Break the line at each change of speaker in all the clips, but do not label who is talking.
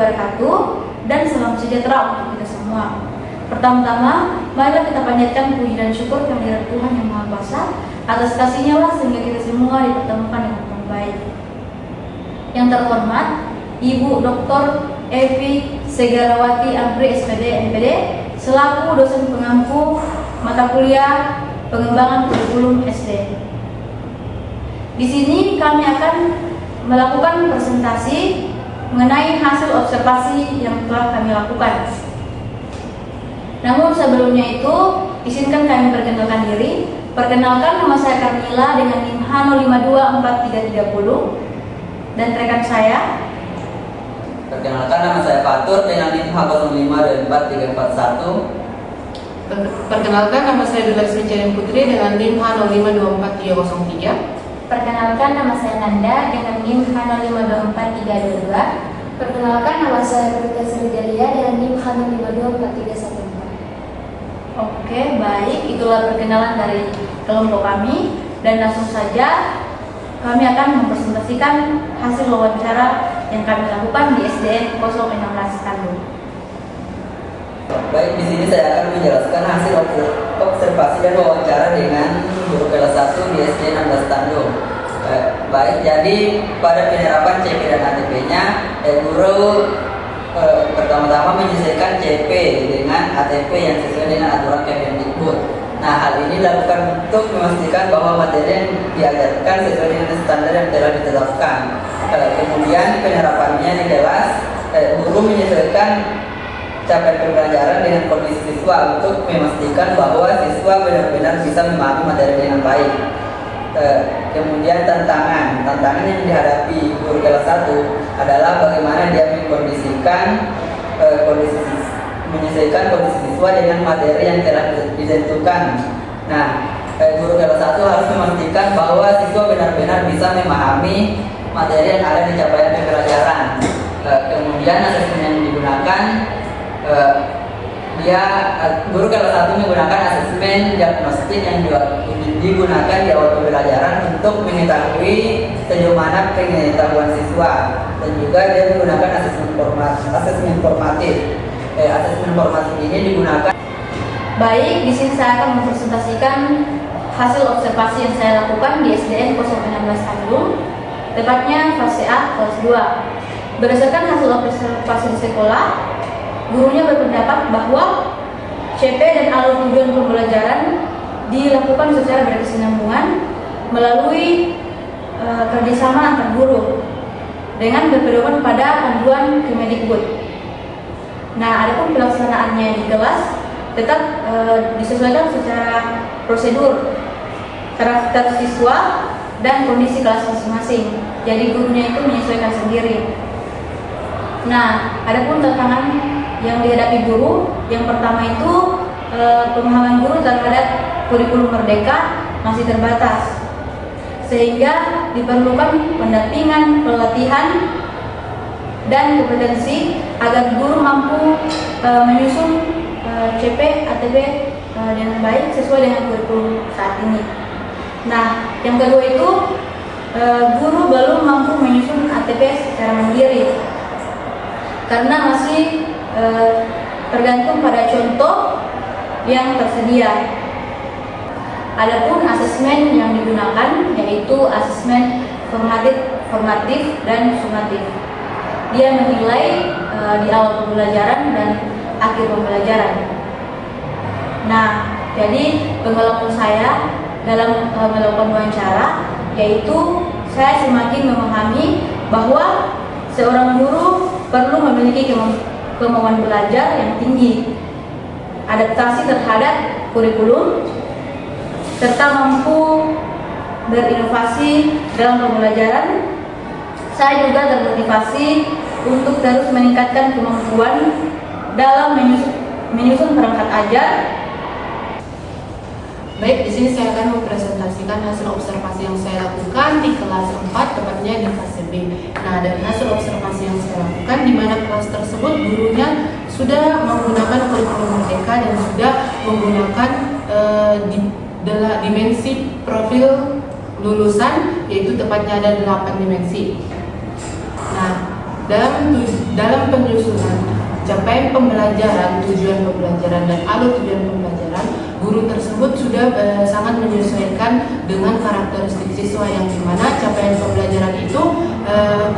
wabarakatuh dan salam sejahtera untuk kita semua. Pertama-tama, marilah kita panjatkan puji dan syukur kehadirat Tuhan Yang Maha Kuasa atas kasih-Nya lah sehingga kita semua dipertemukan dengan baik. Yang terhormat, Ibu Dr. Evi Segarawati Abri SPD MPD selaku dosen pengampu mata kuliah pengembangan kurikulum SD. Di sini kami akan melakukan presentasi mengenai hasil observasi yang telah kami lakukan. Namun sebelumnya itu, izinkan kami perkenalkan diri. Perkenalkan, nama saya Carmila dengan NIM H052330 dan rekan saya.
Perkenalkan, nama saya Fatur dengan NIM H052431.
Perkenalkan, nama saya Dulaksmi Cerin Putri dengan NIM H052433.
Perkenalkan, nama saya Nanda dengan NIM H052432.
Perkenalkan, nama saya Berita Srijalia dengan NIM H052431.
Oke, baik, itulah perkenalan dari kelompok kami dan langsung saja kami akan mempresentasikan hasil wawancara yang kami lakukan di SDN 016 Tanjung.
Baik, di sini saya akan menjelaskan hasil observasi dan wawancara dengan guru kelas 1 di SDN 16 Tanjung. Baik, jadi pada penerapan CP dan ATP-nya, guru pertama-tama menyesuaikan CP dengan ATP yang sesuai dengan aturan Kemendikbud. Nah, hal ini dilakukan untuk memastikan bahwa materi yang diajarkan sesuai dengan standar yang telah ditetapkan. Kemudian penerapannya di kelas, guru menyesuaikan capaian pembelajaran dengan kondisi siswa untuk memastikan bahwa siswa benar-benar bisa memahami materi dengan baik. Kemudian tantangan yang dihadapi guru kelas 1 adalah bagaimana dia menyesuaikan kondisi siswa dengan materi yang telah ditentukan. Nah, guru kelas 1 harus memastikan bahwa siswa benar-benar bisa memahami materi yang ada di capaian pembelajaran. Kemudian asesmen yang digunakan, guru kelas 1 menggunakan asesmen diagnostik yang digunakan di awal pembelajaran untuk mengetahui sejauh mana pengetahuan siswa, dan juga dia menggunakan asesmen formatif. Asesmen formatif ini digunakan.
Baik, di sini saya akan mempresentasikan hasil observasi yang saya lakukan di SDN 016 Tanjung, tepatnya fase A kelas 2. Berdasarkan hasil observasi di sekolah, gurunya berpendapat bahwa CP dan alur tujuan pembelajaran dilakukan secara berkesinambungan melalui kerjasama antar guru dengan berpedoman pada panduan Kemendikbud. Nah, adapun pelaksanaannya di kelas tetap disesuaikan secara prosedur, karakter siswa dan kondisi kelas masing-masing. Jadi gurunya itu menyesuaikan sendiri. Nah, adapun tantangan yang dihadapi guru, yang pertama itu pemahaman guru terhadap kurikulum merdeka masih terbatas, sehingga diperlukan pendampingan, pelatihan, dan kompetensi agar guru mampu menyusun CP, ATP dengan baik sesuai dengan kurikulum saat ini. Nah, yang kedua itu guru belum mampu menyusun ATP secara mandiri karena masih tergantung pada contoh yang tersedia. Adapun asesmen yang digunakan yaitu asesmen formatif dan sumatif. Dia menilai di awal pembelajaran dan akhir pembelajaran. Nah, jadi pengalaman saya dalam melakukan wawancara yaitu saya semakin memahami bahwa seorang guru perlu memiliki kemauan belajar yang tinggi, adaptasi terhadap kurikulum, serta mampu berinovasi dalam pembelajaran. Saya juga termotivasi untuk terus meningkatkan kemampuan dalam menyusun perangkat ajar.
Baik, di sini saya akan mempresentasikan hasil observasi yang saya lakukan di kelas 4, tepatnya di fase B. Nah, dari hasil observasi yang saya lakukan, di mana kelas tersebut gurunya sudah menggunakan kurikulum merdeka dan sudah menggunakan dimensi profil lulusan, yaitu tepatnya ada 8 dimensi. Nah, dalam penyusunan capaian pembelajaran, tujuan pembelajaran dan alur tujuan pembelajaran, guru tersebut sudah sangat menyesuaikan dengan karakteristik siswa, yang dimana capaian pembelajaran itu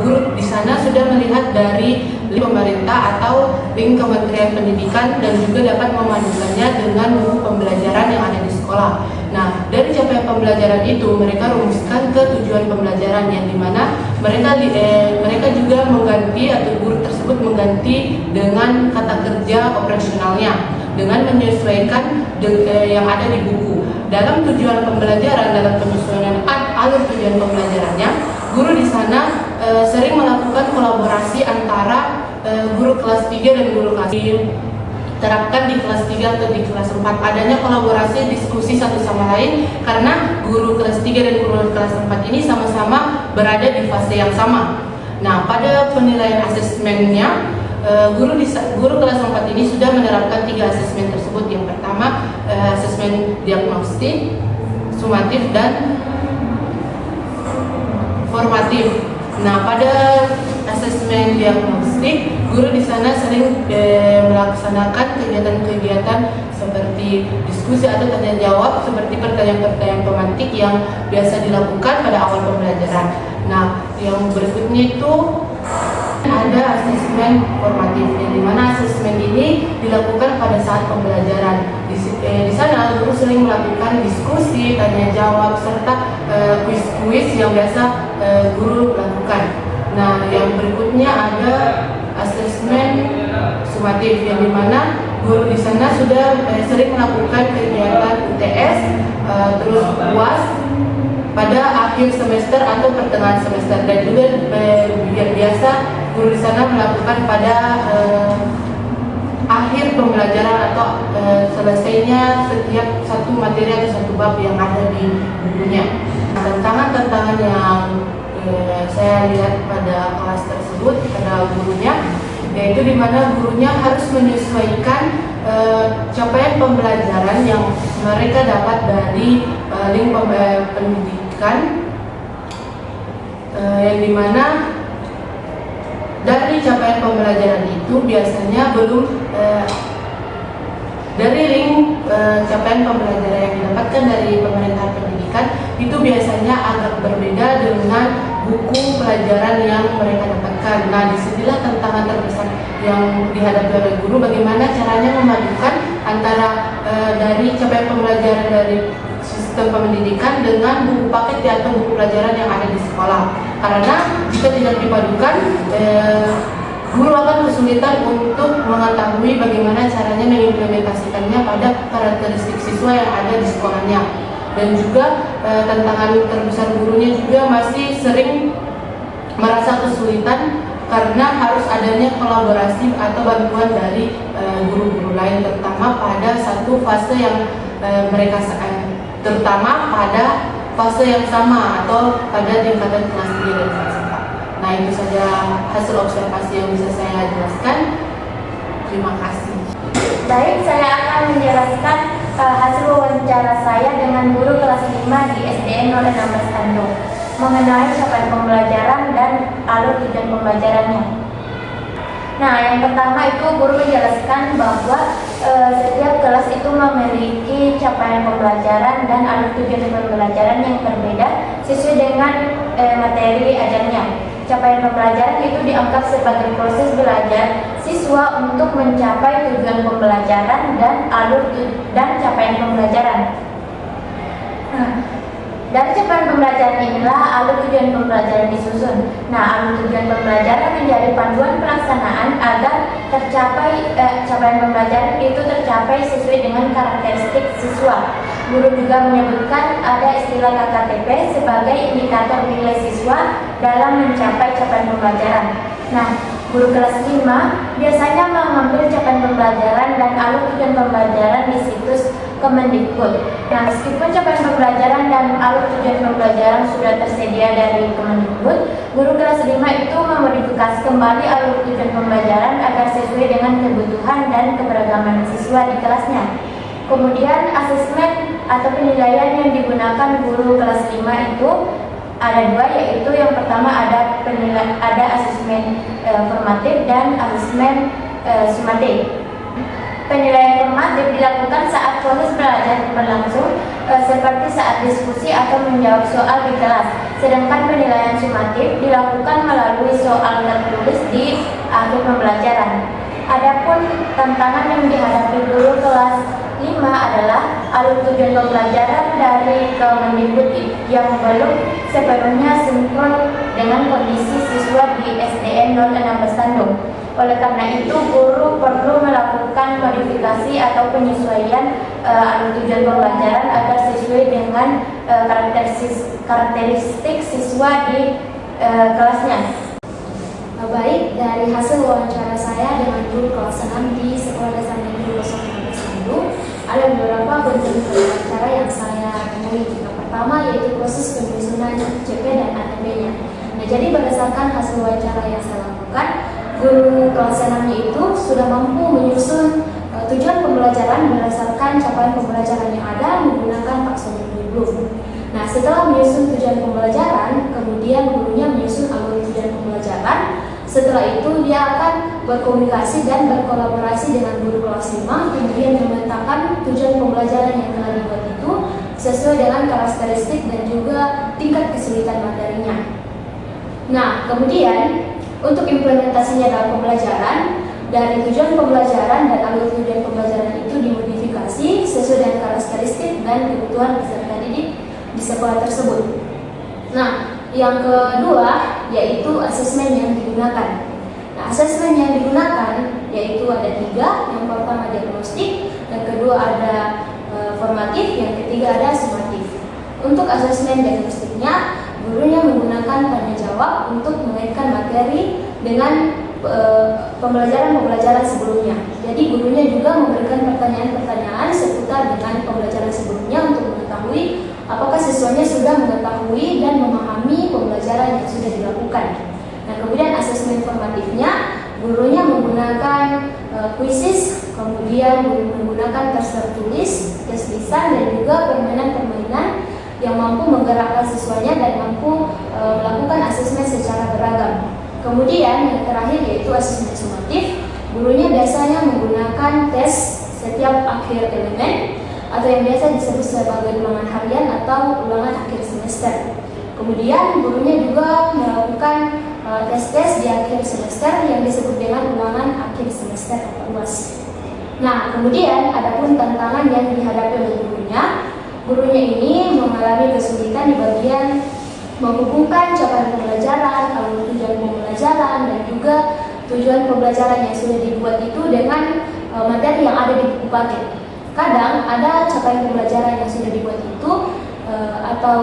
guru di sana sudah melihat dari link pemerintah atau link Kementerian Pendidikan dan juga dapat memadukannya dengan buku pembelajaran yang ada di sekolah. Nah, dari capaian pembelajaran itu mereka rumuskan ke tujuan pembelajaran, yang dimana mereka juga mengganti atau guru tersebut mengganti dengan kata kerja operasionalnya dengan menyesuaikan yang ada di buku. Dalam tujuan pembelajaran, dalam penyesuaian alur tujuan pembelajarannya, guru di sana sering melakukan kolaborasi antara guru kelas 3 dan guru kelas 4. Terapkan di kelas 3 atau di kelas 4 adanya kolaborasi diskusi satu sama lain, karena guru kelas 3 dan guru kelas 4 ini sama-sama berada di fase yang sama. Nah, pada penilaian asesmennya, guru kelas 4 ini sudah menerapkan 3 asesmen tersebut. Yang pertama, asesmen diagnostik, sumatif, dan formatif. Nah, pada asesmen diagnostik, guru di sana sering melaksanakan kegiatan-kegiatan seperti diskusi atau tanya jawab, seperti pertanyaan-pertanyaan pemantik yang biasa dilakukan pada awal pembelajaran. Nah, yang berikutnya itu ada asesmen formatif, yang dimana asesmen ini dilakukan pada saat pembelajaran. Di sana guru sering melakukan diskusi, tanya jawab, serta kuis-kuis yang biasa guru lakukan. Nah, yang berikutnya ada asesmen sumatif, yang dimana guru di sana sudah sering melakukan kegiatan UTS, terus UAS pada akhir semester atau pertengahan semester, dan juga biasa guru di sana melakukan pada akhir pembelajaran atau selesainya setiap satu materi atau satu bab yang ada di bukunya. Tantangan-tantangan yang saya lihat pada kelas tersebut, pada gurunya, yaitu di mana gurunya harus menyesuaikan capaian pembelajaran yang mereka dapat dari link pendidikan, yang dimana dari capaian pembelajaran itu biasanya belum dari link capaian pembelajaran yang didapatkan dari pemerintah pendidikan itu biasanya agak berbeda dengan buku pelajaran yang mereka dapatkan. Nah, disinilah tantangan terbesar yang dihadapi oleh guru, bagaimana caranya memadukan antara dari capaian pembelajaran dari sistem pendidikan dengan buku paket atau buku pelajaran yang ada di sekolah. Karena jika tidak dipadukan, guru akan kesulitan untuk mengetahui bagaimana caranya mengimplementasikannya pada karakteristik siswa yang ada di sekolahnya. Dan juga tantangan terbesar gurunya juga masih sering merasa kesulitan karena harus adanya kolaborasi atau bantuan dari guru-guru lain, terutama pada satu fase yang terutama pada fase yang sama atau pada tingkatan kelas 3 dan kelas 4. Nah, itu saja hasil observasi yang bisa saya jelaskan. Terima kasih.
Baik, saya akan menjelaskan hasil wawancara saya dengan guru kelas 5 di SDN 16 Tanjung mengenai capaian pembelajaran dan alur tujuan pembelajarannya. Nah, yang pertama itu guru menjelaskan bahwa setiap kelas itu memiliki capaian pembelajaran dan alur tujuan pembelajaran yang berbeda sesuai dengan materi ajarnya. Capaian pembelajaran itu dianggap sebagai proses belajar siswa untuk mencapai tujuan pembelajaran dan alur dan capaian pembelajaran. Dari capaian pembelajaran inilah alur tujuan pembelajaran disusun. Nah, alur tujuan pembelajaran menjadi panduan pelaksanaan agar capaian pembelajaran itu tercapai sesuai dengan karakteristik siswa. Guru juga menyebutkan ada istilah KKTP sebagai indikator nilai siswa dalam mencapai capaian pembelajaran. Nah, guru kelas 5 biasanya mengambil capaian pembelajaran dan alur tujuan pembelajaran di situs Kemendikbud. Nah, meskipun capaian pembelajaran dan alur tujuan pembelajaran sudah tersedia dari Kemendikbud, guru kelas 5 itu memodifikasi kembali alur tujuan pembelajaran agar sesuai dengan kebutuhan dan keberagaman siswa di kelasnya. Kemudian asesmen atau penilaian yang digunakan guru kelas 5 itu ada dua, yaitu yang pertama ada asesmen formatif dan asesmen sumatif. Penilaian formatif dilakukan saat proses belajar berlangsung seperti saat diskusi atau menjawab soal di kelas. Sedangkan penilaian sumatif dilakukan melalui soal tertulis di akhir pembelajaran. Adapun tantangan yang dihadapi guru kelas 5 adalah alur tujuan pembelajaran dari Kemendikbud yang belum sepenuhnya sinkron dengan kondisi siswa di SDN 016 Tandung. Oleh karena itu, guru perlu melakukan modifikasi atau penyesuaian alur tujuan pembelajaran agar sesuai dengan karakteristik siswa di kelasnya.
Baik, dari hasil wawancara saya dengan guru kelas 6 di Sekolah Dasar Negeri 016 Bandung, ada beberapa bentuk wawancara yang saya temui. Yang pertama yaitu proses penyusunan CP dan ATP-nya. Nah, jadi berdasarkan hasil wawancara yang saya lakukan, guru kelas 6 itu sudah mampu menyusun tujuan pembelajaran berdasarkan capaian pembelajaran yang ada menggunakan taksonomi Bloom. Nah, setelah menyusun tujuan pembelajaran, kemudian gurunya menyusun alur tujuan pembelajaran. Setelah itu dia akan berkomunikasi dan berkolaborasi dengan guru kelas 5, kemudian memetakan tujuan pembelajaran yang telah dibuat itu sesuai dengan karakteristik dan juga tingkat kesulitan materinya. Nah, kemudian untuk implementasinya dalam pembelajaran, dari tujuan pembelajaran dan alur tujuan pembelajaran itu dimodifikasi sesuai dengan karakteristik dan kebutuhan peserta didik di sekolah tersebut. Nah, yang kedua yaitu asesmen yang digunakan. Nah, asesmen yang digunakan yaitu ada 3. Yang pertama diagnostik, yang kedua ada formatif, yang ketiga ada sumatif. Untuk asesmen diagnostiknya, gurunya menggunakan tanya jawab untuk mengaitkan materi dengan pembelajaran sebelumnya. Jadi gurunya juga memberikan pertanyaan-pertanyaan seputar dengan pembelajaran sebelumnya untuk mengetahui apakah siswanya sudah mengetahui dan memahami pembelajaran yang sudah dilakukan. Nah, kemudian asesmen formatifnya, gurunya menggunakan kuisis, kemudian menggunakan tes tertulis, tes lisan, dan juga permainan-permainan yang mampu menggerakkan siswanya dan mampu melakukan asesmen secara beragam. Kemudian yang terakhir yaitu asesmen sumatif, gurunya biasanya menggunakan tes setiap akhir elemen atau yang biasa disebut sebagai ulangan harian atau ulangan akhir semester. Kemudian gurunya juga melakukan tes-tes di akhir semester yang disebut dengan ulangan akhir semester atau UAS. Nah, kemudian adapun tantangan yang dihadapi oleh gurunya ini mengalami kesulitan di bagian menghubungkan capaian pembelajaran, alur tujuan pembelajaran, dan juga tujuan pembelajaran yang sudah dibuat itu dengan materi yang ada di buku paket. Kadang ada capaian pembelajaran yang sudah dibuat itu atau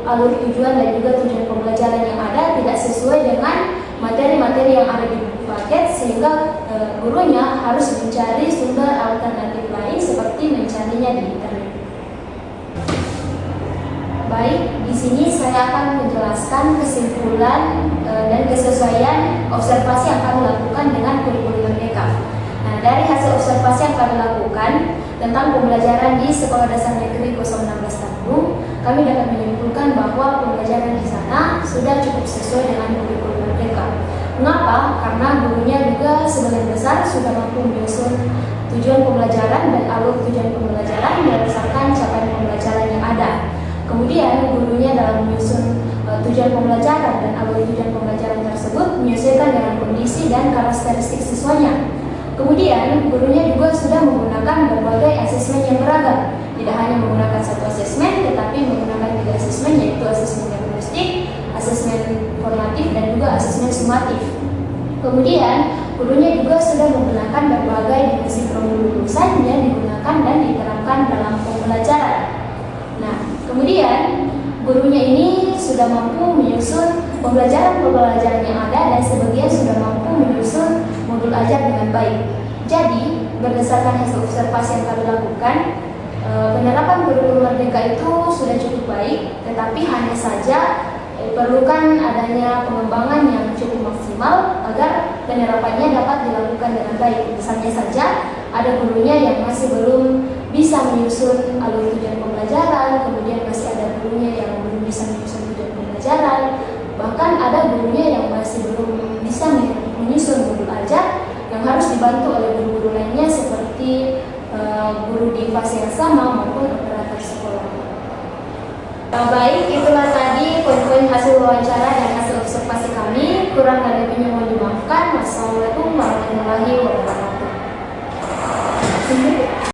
alur tujuan dan juga tujuan pembelajaran yang ada tidak sesuai dengan materi-materi yang ada di buku paket, sehingga gurunya harus mencari sumber alternatif lain seperti mencarinya di internet. Baik, di sini saya akan menjelaskan kesimpulan dan kesesuaian observasi yang kami lakukan dengan kurikulum Merdeka. Nah, dari hasil observasi yang kami lakukan tentang pembelajaran di Sekolah Dasar Negeri 016 Tandung, kami dapat menyimpulkan bahwa pembelajaran di sana sudah cukup sesuai dengan kurikulum Merdeka. Mengapa? Karena gurunya juga sebagian besar sudah mampu menyusun tujuan pembelajaran dan alur tujuan pembelajaran berdasarkan capaian pembelajaran yang ada. Kemudian gurunya dalam menyusun tujuan pembelajaran dan alur tujuan pembelajaran tersebut menyesuaikan dengan kondisi dan karakteristik siswanya. Kemudian gurunya juga sudah menggunakan berbagai asesmen yang beragam. Tidak hanya menggunakan satu asesmen, tetapi menggunakan 3 asesmen, yaitu asesmen diagnostik, asesmen formatif, dan juga asesmen sumatif. Kemudian gurunya juga sudah menggunakan berbagai definisi kelulusan yang digunakan dan diterapkan dalam pembelajaran. Nah, kemudian gurunya ini sudah mampu menyusun pembelajaran yang ada dan sebagian sudah mampu menyusun modul ajar dengan baik. Jadi, berdasarkan hasil observasi yang kami lakukan, penerapan kurikulum Merdeka itu sudah cukup baik, tetapi hanya saja diperlukan adanya pengembangan yang cukup maksimal agar penerapannya dapat dilakukan dengan baik. Misalnya saja, ada gurunya yang masih belum bisa menyusun alur tujuan pembelajaran, kemudian masih ada gurunya yang belum bisa menyusun tujuan pembelajaran, bahkan ada gurunya yang masih belum bisa menyusun dibantu oleh guru-guru lainnya seperti guru di fase yang sama maupun operator sekolah. Baik, itulah tadi poin-poin hasil wawancara dan hasil observasi kami. Kurang dan lebihnya